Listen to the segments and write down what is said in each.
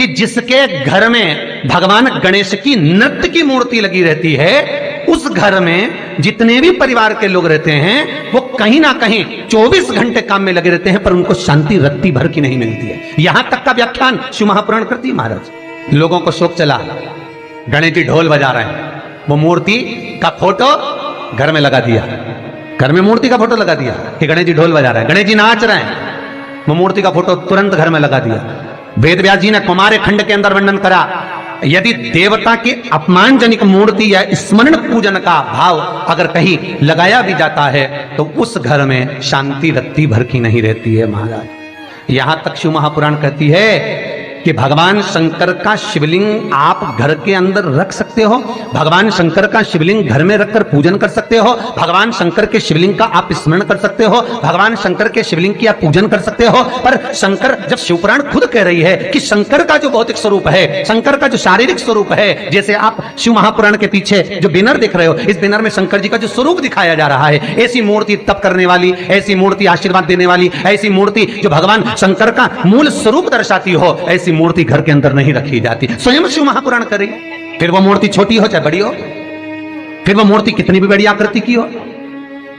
कि जिसके घर में भगवान गणेश की नृत्य की मूर्ति लगी रहती है, उस घर में जितने भी परिवार के लोग रहते हैं वो कहीं ना कहीं 24 घंटे काम में लगे रहते हैं, पर उनको शांति रत्ती भर की नहीं मिलती है। यहां तक का व्याख्यान शिव महापुराण करती है महाराज। लोगों को शोक चला, गणेश जी ढोल बजा रहे हैं, वो मूर्ति का फोटो घर में लगा दिया, घर में मूर्ति का फोटो लगा दिया कि गणेश जी ढोल बजा रहे हैं, गणेश जी नाच रहे हैं, वो मूर्ति का फोटो तुरंत घर में लगा दिया। वेद व्यास जी ने कुमार खंड के अंदर वर्णन करा, यदि देवता की अपमानजनक मूर्ति या स्मरण पूजन का भाव अगर कहीं लगाया भी जाता है तो उस घर में शांति रत्ती भर की नहीं रहती है महाराज। यहां तक शिव महापुराण कहती है कि भगवान शंकर का शिवलिंग आप घर के अंदर रख सकते हो, भगवान शंकर का शिवलिंग घर में रखकर पूजन कर सकते हो, भगवान शंकर के शिवलिंग का आप स्मरण कर सकते हो, भगवान शंकर के शिवलिंग की आप पूजन कर सकते हो। पर शंकर, जब शिवपुराण खुद कह रही है कि शंकर का जो भौतिक स्वरूप है, शंकर का जो शारीरिक स्वरूप है, जैसे आप शिव महापुराण के पीछे जो बैनर देख रहे हो, इस बैनर में शंकर जी का जो स्वरूप दिखाया जा रहा है, ऐसी मूर्ति तप करने वाली, ऐसी मूर्ति आशीर्वाद देने वाली, ऐसी मूर्ति जो भगवान शंकर का मूल स्वरूप दर्शाती हो, ऐसी मूर्ति घर के अंदर नहीं रखी जाती। स्वयं शिव महापुराण करे, फिर वो मूर्ति छोटी हो चाहे बड़ी हो, फिर वो मूर्ति कितनी भी बड़ी आकृति की हो,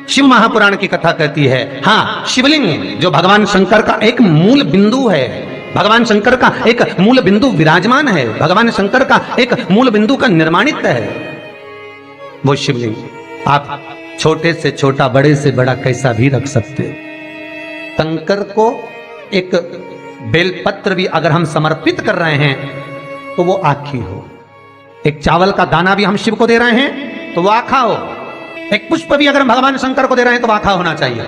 शिव महापुराण की कथा कहती है हाँ, शिवलिंग जो भगवान शंकर का एक मूल बिंदु है, भगवान शंकर का एक मूल बिंदु विराजमान है, भगवान शंकर का एक मूल बिंदु का निर्माणित है, वो शिवलिंग आप छोटे से छोटा, बड़े से बड़ा कैसा भी रख सकते हो। शंकर को एक बेलपत्र भी अगर हम समर्पित कर रहे हैं तो वो आखी हो, एक चावल का दाना भी हम शिव को दे रहे हैं तो वो आखा हो, एक पुष्प भी अगर हम भगवान शंकर को दे रहे हैं तो आखा होना चाहिए,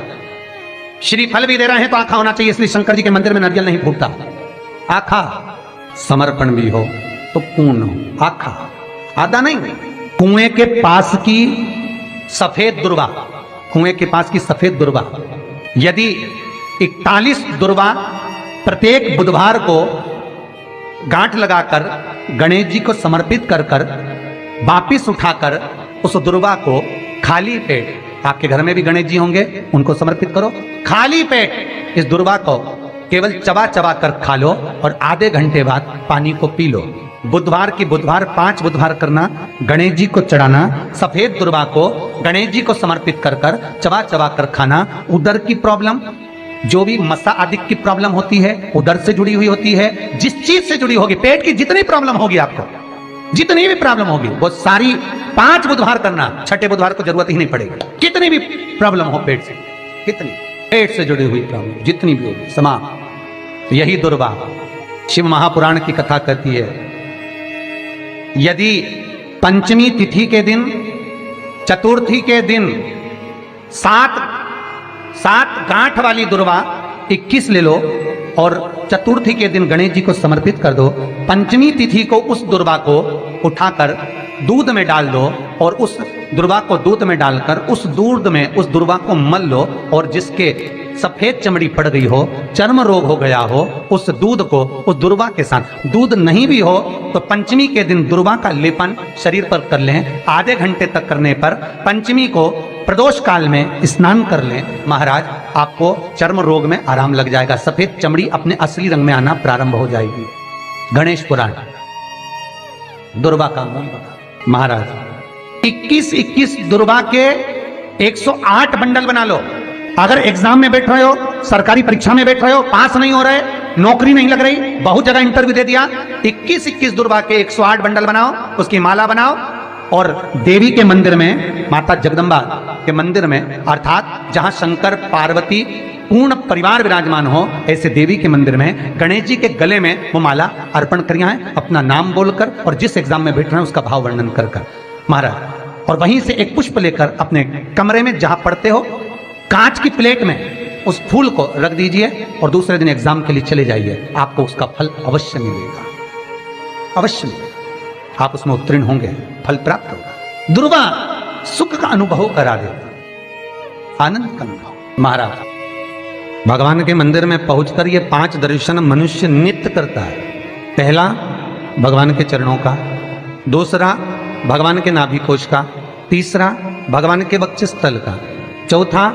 श्रीफल भी दे रहे हैं तो आखा होना चाहिए। इसलिए शंकर जी के मंदिर में नारियल नहीं फूटता, आखा। समर्पण भी हो तो पूर्ण हो, आखा, आधा नहीं। कुएं के पास की सफेद दुर्वा, कुएं के पास की सफेद दुर्वा यदि 41 दुर्वा प्रत्येक बुधवार को गांठ लगाकर गणेश जी को समर्पित कर कर वापिस उठाकर उस दुर्वा को खाली पेट, आपके घर में भी गणेश जी होंगे, उनको समर्पित करो, खाली पेट इस दुर्वा को केवल चबा चबा कर खा लो और आधे घंटे बाद पानी को पी लो। बुधवार की बुधवार 5 बुधवार करना, गणेश जी को चढ़ाना, सफेद दुर्वा को गणेश जी को समर्पित कर कर चबा चबा कर खाना। उदर की प्रॉब्लम, जो भी मसा आदि की प्रॉब्लम होती है उदर से जुड़ी हुई होती है, जिस चीज से जुड़ी होगी, पेट की जितनी प्रॉब्लम होगी, आपको जितनी भी प्रॉब्लम होगी वो सारी 5 बुधवार करना, छठे बुधवार को जरूरत ही नहीं पड़ेगी। कितनी भी प्रॉब्लम हो पेट से, कितनी पेट से जुड़ी हुई प्रॉब्लम जितनी भी होगी समाप्त। यही दुर्वा शिव महापुराण की कथा कहती है, यदि पंचमी तिथि के दिन, चतुर्थी के दिन 7 गांठ वाली दुर्वा 21 ले लो और चतुर्थी के दिन गणेश जी को समर्पित कर दो। पंचमी तिथि को उस दुर्वा को उठाकर दूध में डाल दो और उस दुर्वा को दूध में डालकर उस दूध में उस दुर्वा को मल लो, और जिसके सफेद चमड़ी पड़ गई हो, चर्म रोग हो गया हो, उस दूध को उस दुर्वा के साथ, दूध नहीं भी हो तो पंचमी के दिन दुर्वा का लेपन शरीर पर कर लें। आधे घंटे तक करने पर पंचमी को प्रदोष काल में स्नान कर लें, महाराज आपको चर्म रोग में आराम लग जाएगा, सफेद चमड़ी अपने असली रंग में आना प्रारंभ हो जाएगी। गणेश पुराण दुर्वा का महाराज 21 दुर्वा के 108 बंडल बना लो। अगर एग्जाम में बैठ रहे हो, सरकारी परीक्षा में बैठ रहे हो, पास नहीं हो रहे, नौकरी नहीं लग रही, बहुत जगह इंटरव्यू दे दिया, 21 दुर्वा के 108 बंडल बनाओ, उसकी माला बनाओ और देवी के मंदिर में, माता जगदम्बा के मंदिर में, अर्थात जहां शंकर पार्वती पूर्ण परिवार विराजमान हो, ऐसे देवी के मंदिर में गणेश जी के गले में वो माला अर्पण करिए, अपना नाम बोलकर और जिस एग्जाम में बैठ रहे हैं उसका भाव वर्णन कर कर महाराज। और वहीं से एक पुष्प लेकर अपने कमरे में जहां पढ़ते हो, कांच की प्लेट में उस फूल को रख दीजिए और दूसरे दिन एग्जाम के लिए चले जाइए, आपको उसका फल अवश्य मिलेगा, अवश्य मिलेगा, आप उसमें उत्तीर्ण होंगे, फल प्राप्त होगा। दुर्वा सुख का अनुभव करा देती, आनंद का अनुभव। महाराज भगवान के मंदिर में पहुंचकर ये 5 दर्शन मनुष्य नित्य करता है। पहला भगवान के चरणों का, दूसरा भगवान के नाभि कोश का, तीसरा भगवान के वक्षस्थल का, चौथा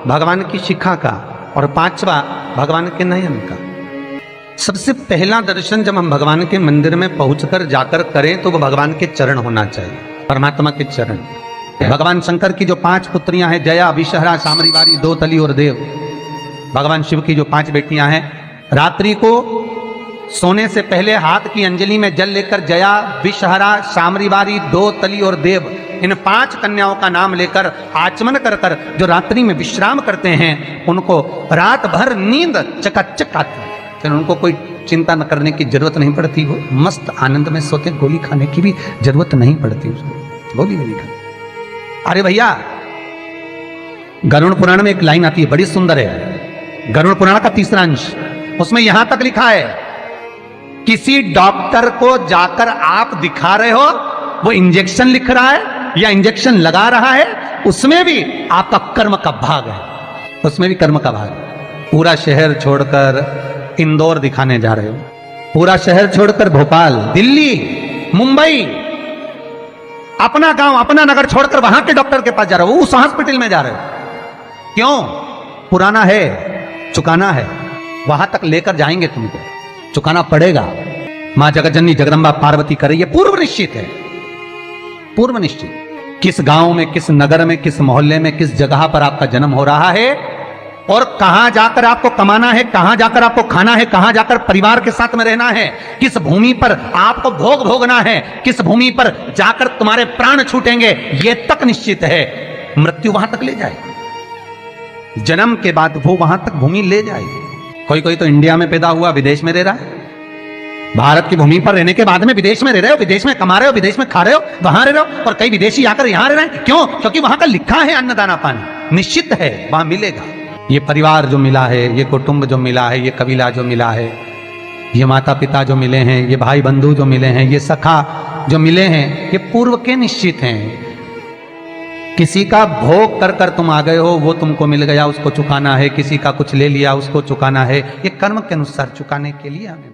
भगवान की शिखा का और 5वां भगवान के नयन का। सबसे पहला दर्शन जब हम भगवान के मंदिर में पहुंचकर जाकर करें तो वो भगवान के चरण होना चाहिए, परमात्मा के चरण। भगवान शंकर की जो 5 पुत्रियां हैं, जया, विषहरा, सामरीवारी, दोतली और देव, भगवान शिव की जो 5 बेटियां हैं, रात्रि को सोने से पहले हाथ की अंजलि में जल लेकर जया, विषहरा, सामरीवारी, दोतली और देव, इन 5 कन्याओं का नाम लेकर आचमन कर कर जो रात्रि में विश्राम करते हैं, उनको रात भर नींद चकाचक आती है। फिर उनको कोई चिंता न करने की जरूरत नहीं पड़ती, वो मस्त आनंद में सोते, गोली खाने की भी जरूरत नहीं पड़ती उसको, गोली भी नहीं खाती। अरे भैया, गरुड़ पुराण में एक लाइन आती है, बड़ी सुंदर है, गरुड़ पुराण का 3रा अंश, उसमें यहां तक लिखा है, किसी डॉक्टर को जाकर आप दिखा रहे हो, वो इंजेक्शन लिख रहा है या इंजेक्शन लगा रहा है, उसमें भी आपका कर्म का भाग है, उसमें भी कर्म का भाग है। पूरा शहर छोड़कर इंदौर दिखाने जा रहे हो, पूरा शहर छोड़कर भोपाल, दिल्ली, मुंबई, अपना गांव, अपना नगर छोड़कर वहां के डॉक्टर के पास जा रहे हो, उस हॉस्पिटल में जा रहे हो। क्यों? पुराना है, चुकाना है, वहां तक लेकर जाएंगे, तुमको चुकाना पड़ेगा। मां जगतजननी जगदंबा पार्वती करे, ये पूर्व निश्चित है, पूर्व निश्चित। किस गांव में, किस नगर में, किस मोहल्ले में, किस जगह पर आपका जन्म हो रहा है और कहां जाकर आपको कमाना है, कहां जाकर आपको खाना है, कहां जाकर परिवार के साथ में रहना है, किस भूमि पर आपको भोग भोगना है, किस भूमि पर जाकर तुम्हारे प्राण छूटेंगे, यह तक निश्चित है। मृत्यु वहां तक ले जाएगी, जन्म के बाद वो वहां तक भूमि ले जाएगी। कोई कोई तो इंडिया में पैदा हुआ, विदेश में रह रहा है, भारत की भूमि पर रहने के बाद में विदेश में रह रहे हो, विदेश में कमा रहे हो, विदेश में खा रहे हो, वहां रह रहे हो, और कई विदेशी आकर यहां रह रहे हैं। क्यों? क्योंकि वहां का लिखा है अन्नदाना पानी, निश्चित है वहां मिलेगा। ये परिवार जो मिला है, ये कुटुंब जो मिला है, ये कबीला जो मिला है, ये माता पिता जो मिले हैं, ये भाई बंधु जो मिले हैं, ये सखा जो मिले हैं, ये पूर्व के निश्चित हैं। किसी का भोग कर कर तुम आ गए हो, वो तुमको मिल गया, उसको चुकाना है, किसी का कुछ ले लिया, उसको चुकाना है, ये कर्म के अनुसार चुकाने के लिए हमें